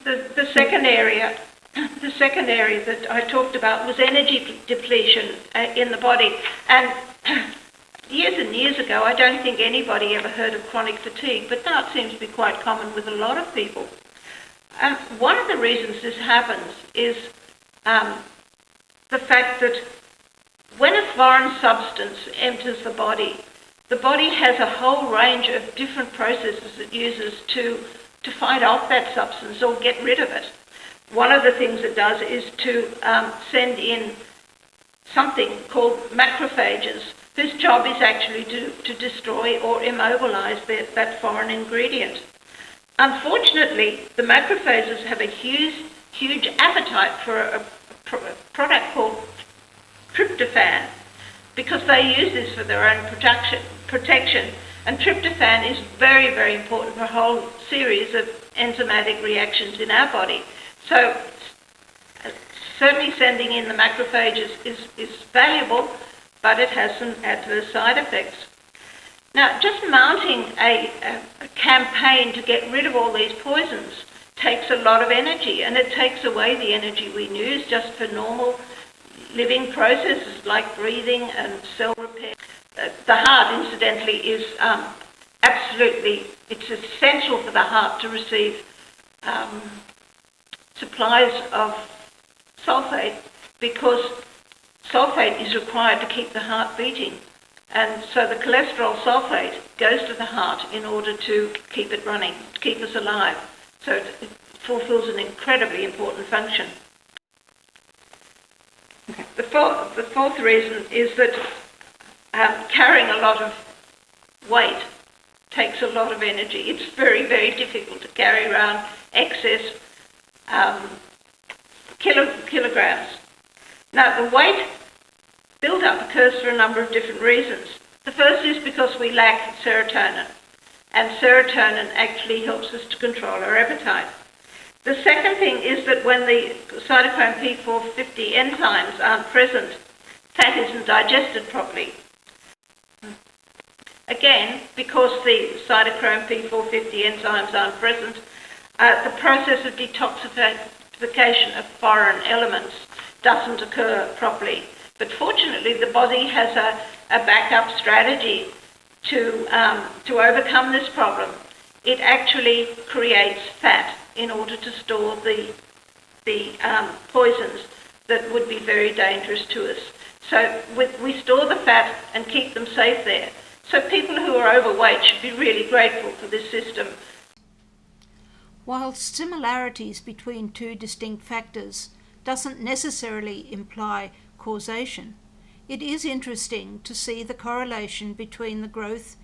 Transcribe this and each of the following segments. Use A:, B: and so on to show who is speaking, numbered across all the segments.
A: The second area, the second area that I talked about was energy depletion in the body. And years and years ago, I don't think anybody ever heard of chronic fatigue, but now it seems to be quite common with a lot of people. One of the reasons this happens is the fact that when a foreign substance enters the body has a whole range of different processes it uses to fight off that substance or get rid of it. One of the things it does is to send in something called macrophages, whose job is actually to destroy or immobilize that foreign ingredient. Unfortunately, the macrophages have a huge appetite for a product called tryptophan, because they use this for their own protection. And tryptophan is very, very important for a whole series of enzymatic reactions in our body. So certainly sending in the macrophages is valuable, but it has some adverse side effects. Now, just mounting a campaign to get rid of all these poisons takes a lot of energy, and it takes away the energy we use just for normal living processes like breathing and cell repair. The heart, incidentally, is absolutely, it's essential for the heart to receive supplies of sulfate, because sulfate is required to keep the heart beating. And so the cholesterol sulfate goes to the heart in order to keep it running, to keep us alive. So it fulfills an incredibly important function. Okay. The fourth reason is that carrying a lot of weight takes a lot of energy. It's very, very difficult to carry around excess kilograms. Now, the weight build-up occurs for a number of different reasons. The first is because we lack serotonin, and serotonin actually helps us to control our appetite. The second thing is that when the cytochrome P450 enzymes aren't present, fat isn't digested properly. Again, because the cytochrome P450 enzymes aren't present, the process of detoxification of foreign elements doesn't occur properly. But fortunately, the body has a backup strategy to overcome this problem. It actually creates fat in order to store the poisons that would be very dangerous to us. So we store the fat and keep them safe there. So people who are overweight should be really grateful for this system.
B: While similarities between two distinct factors doesn't necessarily imply causation, it is interesting to see the correlation between the growth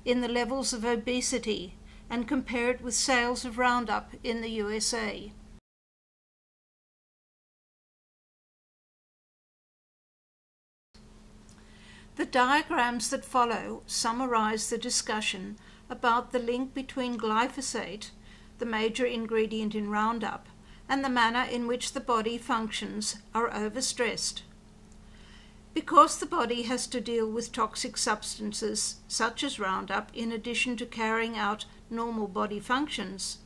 B: in the levels of obesity and compare it with sales of Roundup in the USA. The diagrams that follow summarize the discussion about the link between glyphosate, the major ingredient in Roundup, and the manner in which the body functions are overstressed. Because the body has to deal with toxic substances such as Roundup in addition to carrying out normal body functions,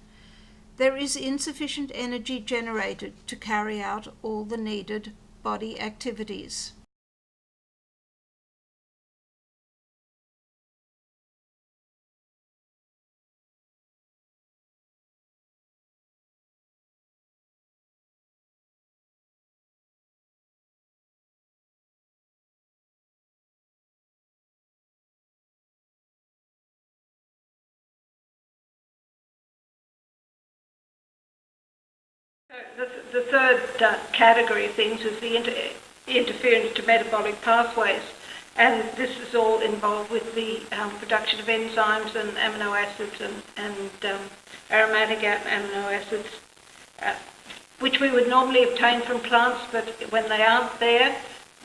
B: there is insufficient energy generated to carry out all the needed body activities.
A: The third category of things is the interference to metabolic pathways, and this is all involved with the production of enzymes and amino acids and aromatic amino acids, which we would normally obtain from plants, but when they aren't there,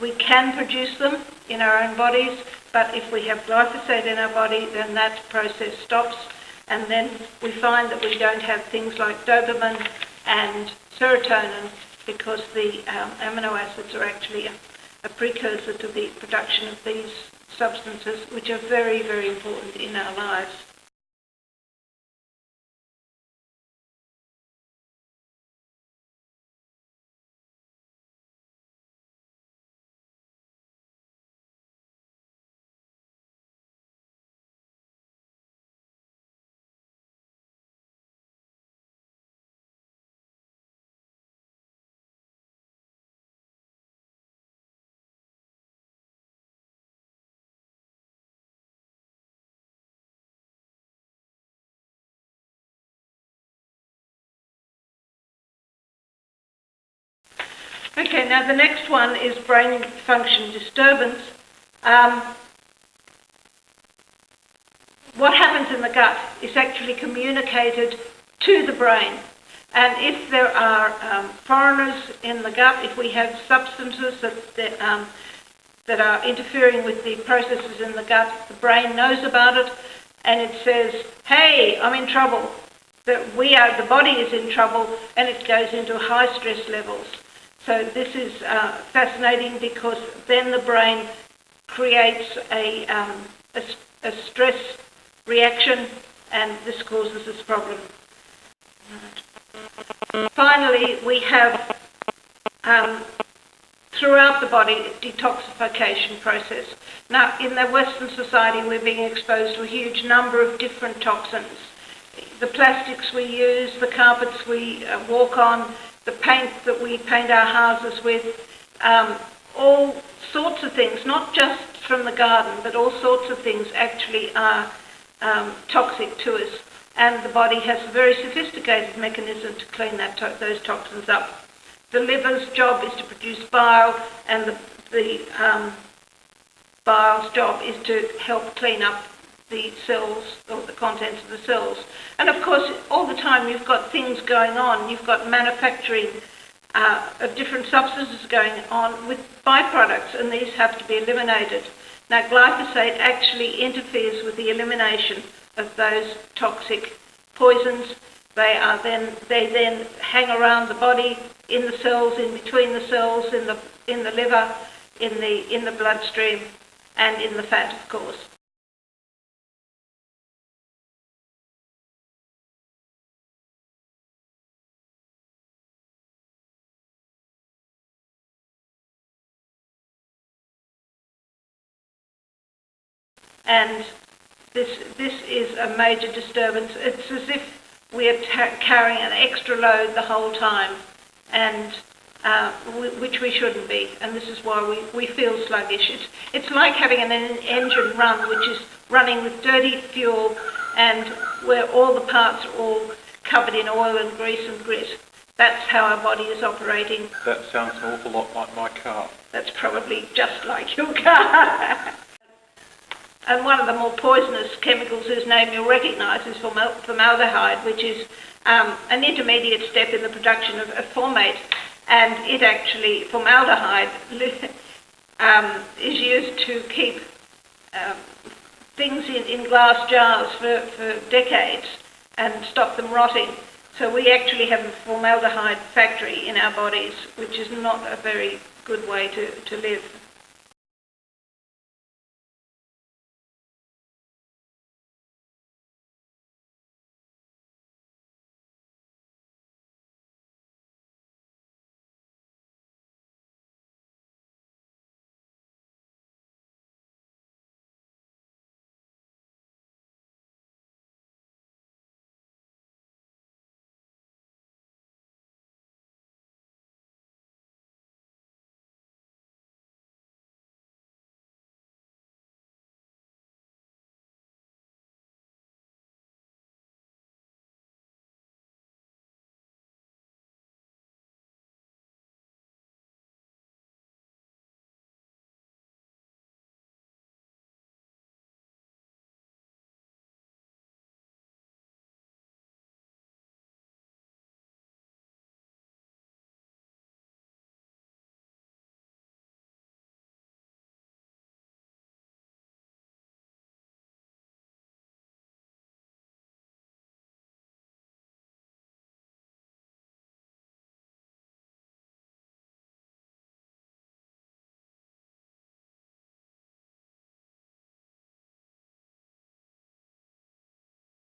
A: we can produce them in our own bodies, but if we have glyphosate in our body, then that process stops, and then we find that we don't have things like dopamine and serotonin, because the amino acids are actually a precursor to the production of these substances, which are very, very important in our lives. Okay, now the next one is brain function disturbance. What happens in the gut is actually communicated to the brain. And if there are foreigners in the gut, if we have substances that are interfering with the processes in the gut, the brain knows about it, and it says, hey, I'm in trouble. The body is in trouble, and it goes into high stress levels. So this is fascinating, because then the brain creates a stress reaction, and this causes this problem. Finally, we have throughout the body detoxification process. Now, in the Western society, we're being exposed to a huge number of different toxins. The plastics we use, the carpets we walk on, the paint that we paint our houses with, all sorts of things, not just from the garden, but all sorts of things actually are toxic to us. And the body has a very sophisticated mechanism to clean those toxins up. The liver's job is to produce bile, and the bile's job is to help clean up the cells, or the contents of the cells. And of course, all the time you've got things going on. You've got manufacturing of different substances going on with byproducts, and these have to be eliminated. Now, glyphosate actually interferes with the elimination of those toxic poisons. They then hang around the body, in the cells, in between the cells, in the liver, in the bloodstream, and in the fat, of course. And this is a major disturbance. It's as if we are carrying an extra load the whole time, and which we shouldn't be. And this is why we feel sluggish. It's like having an engine run, which is running with dirty fuel, and where all the parts are all covered in oil and grease and grit. That's how our body is operating.
C: That sounds an awful lot like my car.
A: That's probably just like your car. And one of the more poisonous chemicals whose name you'll recognise is formaldehyde, which is an intermediate step in the production of formate. And it actually, formaldehyde, is used to keep things in glass jars for decades and stop them rotting. So we actually have a formaldehyde factory in our bodies, which is not a very good way to live.